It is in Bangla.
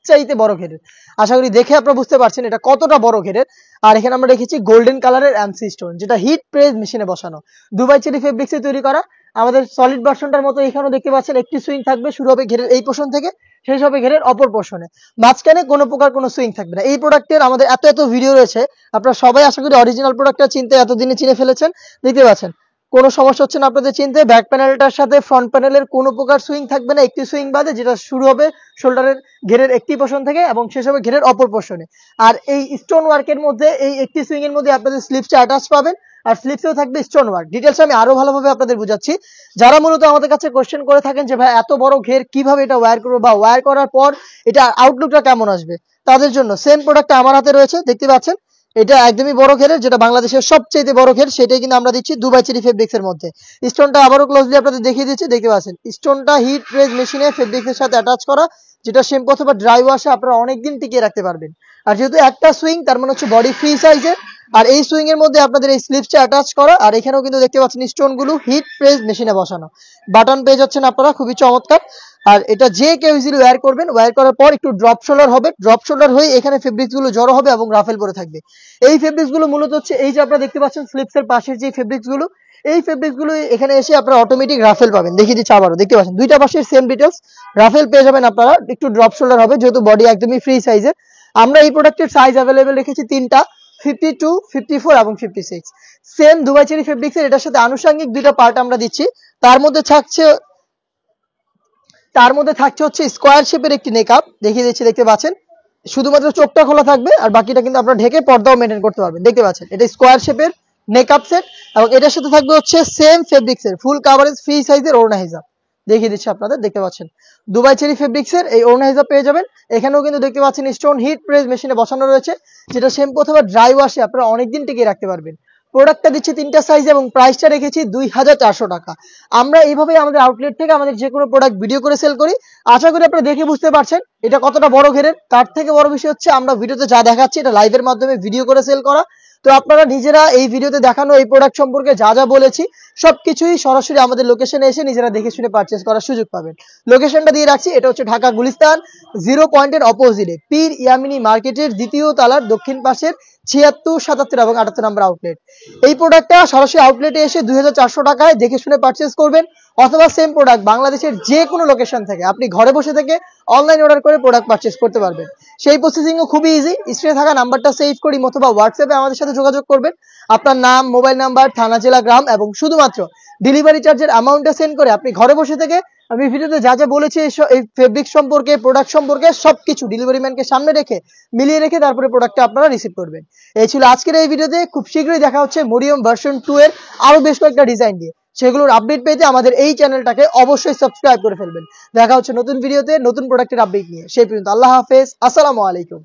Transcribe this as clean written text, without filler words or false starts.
সবচাইতে বড় ঘেরের। আশা করি দেখে আপনারা বুঝতে পারছেন এটা কতটা বড় ঘেরের। আর এখানে আমরা রেখেছি গোল্ডেন কালারের এমসি স্টোন, যেটা হিট প্রেস মেশিনে বসানো দুবাই চেরি ফেব্রিক্সে তৈরি করা। আমাদের সলিড ভার্সনটার মতো এখানেও দেখতে পাচ্ছেন একটি সুইং থাকবে, শুরু হবে ঘেরের এই পোর্শন থেকে, শেষ হবে ঘেরের অপর পোর্শনে, মাঝখানে কোনো প্রকার কোনো সুইং থাকবে না। এই প্রোডাক্টের আমাদের এত ভিডিও রয়েছে, আপনারা সবাই আশা করি অরিজিনাল প্রোডাক্টটা চিনতে এতদিনে চিনে ফেলেছেন। দেখতে পাচ্ছেন কোনো সমস্যা হচ্ছে না আপনাদের চিনতে। ব্যাক প্যানেলটার সাথে ফ্রন্ট প্যানেলের কোনো প্রকার সুইং থাকবে না, একটি সুইং বাদে, যেটা শুরু হবে শোল্ডারের ঘেরের একটি পোর্শন থেকে এবং শেষ হবে ঘেরের অপর পোর্শনে। আর এই স্টোন ওয়ার্কের মধ্যে এই একটি সুইং এর মধ্যে আপনাদের স্লিপসটা অ্যাটাচ পাবেন, আর স্লিপসেও থাকবে স্টোন ওয়ার্ক। ডিটেলস আমি আরো ভালোভাবে আপনাদের বুঝাচ্ছি। যারা মূলত আমাদের কাছে কোশ্চেন করে থাকেন যে ভাই এত বড় ঘের কিভাবে এটা ওয়্যার করবো, বা ওয়্যার করার পর এটা আউটলুকটা কেমন আসবে, তাদের জন্য সেম প্রোডাক্ট আমার হাতে রয়েছে। দেখতে পাচ্ছেন এটা একদমই বড় ঘেরের, যেটা বাংলাদেশের সবচেয়ে বড় ঘের, সেটাই কিন্তু আমরা দিচ্ছি দুবাই চেরি ফেব্রিক্স এর মধ্যে। স্টোনটা আবারও ক্লোজলি আপনাদের দেখিয়ে দিচ্ছি। দেখতে পাচ্ছেন স্টোনটা হিট প্রেস মেশিনে ফেব্রিক্স এর সাথে অ্যাটাচ করা, যেটা শ্যাম্পু অথবা ড্রাই ওয়াশে আপনারা অনেকদিন টিকিয়ে রাখতে পারবেন। আর যেহেতু একটা সুইং, তার মানে হচ্ছে বডি ফ্রি সাইজের, আর এই সুইং এর মধ্যে আপনাদের এই স্লিপসটা অ্যাটাচ করা, আর এখানেও কিন্তু দেখতে পাচ্ছেন স্টোন গুলো হিট প্রেস মেশিনে বসানো। বাটন পেয়ে যাচ্ছেন আপনারা, খুবই চমৎকার। আর এটা যে কেউ ইজিলি ওয়্যার করবেন, ওয়্যার করার পর একটু ড্রপ শোল্ডার হবে, ড্রপ শোল্ডার হয়ে এখানে ফেব্রিক্স গুলো জড়ো হবে এবং রাফেল পরে থাকবে। এই ফেব্রিক্স গুলো মূলত হচ্ছে এই যে আপনারা দেখতে পাচ্ছেন স্লিপস এর পাশের যে ফেব্রিক্স গুলো, এই ফেব্রিক্স গুলো এখানে এসে আপনারা অটোমেটিক রাফেল পাবেন। দেখিয়ে দিচ্ছি আবারও, দেখতে পাচ্ছেন দুইটা পাশের সেম ডিটেলস, রাফেল পেয়ে যাবেন আপনারা। একটু ড্রপ শোল্ডার হবে যেহেতু বডি একদমই ফ্রি সাইজের। আমরা এই প্রোডাক্টের সাইজ অ্যাভেলেবেল রেখেছি তিনটা, 52, 54 এবং 56। সেম দুবাই চেরি ফেব্রিক্সের এটার সাথে আনুষঙ্গিক দুইটা পার্ট আমরা দিচ্ছি। তার মধ্যে থাকছে হচ্ছে স্কোয়ার শেপের একটি নেকআপ, দেখিয়ে দিচ্ছি। দেখতে পাচ্ছেন শুধুমাত্র চোখটা খোলা থাকবে, আর বাকিটা কিন্তু আপনারা ঢেকে পর্দাও মেনটেন করতে পারবেন। দেখতে পাচ্ছেন এটা স্কোয়ার শেপের নেকআপ সেট, এবং এটার সাথে থাকবে হচ্ছে সেম ফেব্রিক্সের ফুল কাভারেজ ফ্রি সাইজের ওড়না হিজাব। দেখিয়ে দিচ্ছি আপনাদের, দেখতে পাচ্ছেন দুবাই চেরি ফেব্রিক্সের এই ওড়না হিজাব পেয়ে যাবেন। এখানেও কিন্তু দেখতে পাচ্ছেন স্টোন হিট প্রেস মেশিনে বসানো রয়েছে, যেটা শ্যাম্পু অথবা ড্রাই ওয়াশে আপনারা অনেকদিন টিকিয়ে রাখতে পারবেন। প্রোডাক্টটা দিচ্ছি তিনটা সাইজে এবং প্রাইসটা রেখেছি 2400 টাকা। আমরা এইভাবেই আমাদের আউটলেট থেকে আমাদের যে কোনো প্রোডাক্ট ভিডিও করে সেল করি। আশা করি আপনারা দেখে বুঝতে পারছেন এটা কতটা বড় ঘেরের। তার থেকে বড় বিষয় হচ্ছে আমরা ভিডিওতে যা দেখাচ্ছি এটা লাইভের মাধ্যমে ভিডিও করে সেল করা। তো আপনারা নিজেরা এই ভিডিওতে দেখানো এই প্রোডাক্ট সম্পর্কে যা বলেছি সবকিছুই সরাসরি আমাদের লোকেশনে এসে নিজেরা দেখে শুনে পারচেজ করার সুযোগ পাবেন। লোকেশনটা দিয়ে রাখছি, এটা হচ্ছে ঢাকা গুলিস্তান 0 পয়েন্টের অপোজিটে পীর ইয়ামিনী মার্কেটের দ্বিতীয় তলার দক্ষিণ পাশের 76, 77 এবং 78 নম্বর আউটলেট। এই প্রোডাক্টটা সরাসরি আউটলেটে এসে 2400 টাকায় দেখে শুনে পারচেজ করবেন, অথবা সেম প্রোডাক্ট বাংলাদেশের যে কোনো লোকেশন থেকে আপনি ঘরে বসে থেকে অনলাইন অর্ডার করে প্রোডাক্ট পারচেজ করতে পারবেন। সেই প্রসেসিংও খুবই ইজি। স্ক্রিনে থাকা নাম্বারটা সেভ করি অথবা হোয়াটসঅ্যাপে আমাদের সাথে যোগাযোগ করবেন। আপনার নাম, মোবাইল নাম্বার, থানা, জেলা, গ্রাম এবং শুধুমাত্র ডেলিভারি চার্জের অ্যামাউন্টটা সেন্ড করে আপনি ঘরে বসে থেকে আমি ভিডিওতে যা বলেছি এই ফেব্রিক সম্পর্কে, প্রোডাক্ট সম্পর্কে সবকিছু ডেলিভারি ম্যানকে সামনে রেখে মিলিয়ে রেখে তারপরে প্রোডাক্টটা আপনারা রিসিভ করবেন। এই ছিল আজকের এই ভিডিওতে। খুব শীঘ্রই দেখা হচ্ছে মরিয়ম ভার্সন 2 এর আরো বেশ কয়েকটা ডিজাইন দিয়ে। সেগুলোর আপডেট পেতে আমাদের এই চ্যানেলটাকে অবশ্যই সাবস্ক্রাইব করে ফেলবেন। দেখা হচ্ছে নতুন ভিডিওতে নতুন প্রোডাক্টের আপডেট নিয়ে। সেই পর্যন্ত আল্লাহ হাফেজ, আসসালামু আলাইকুম।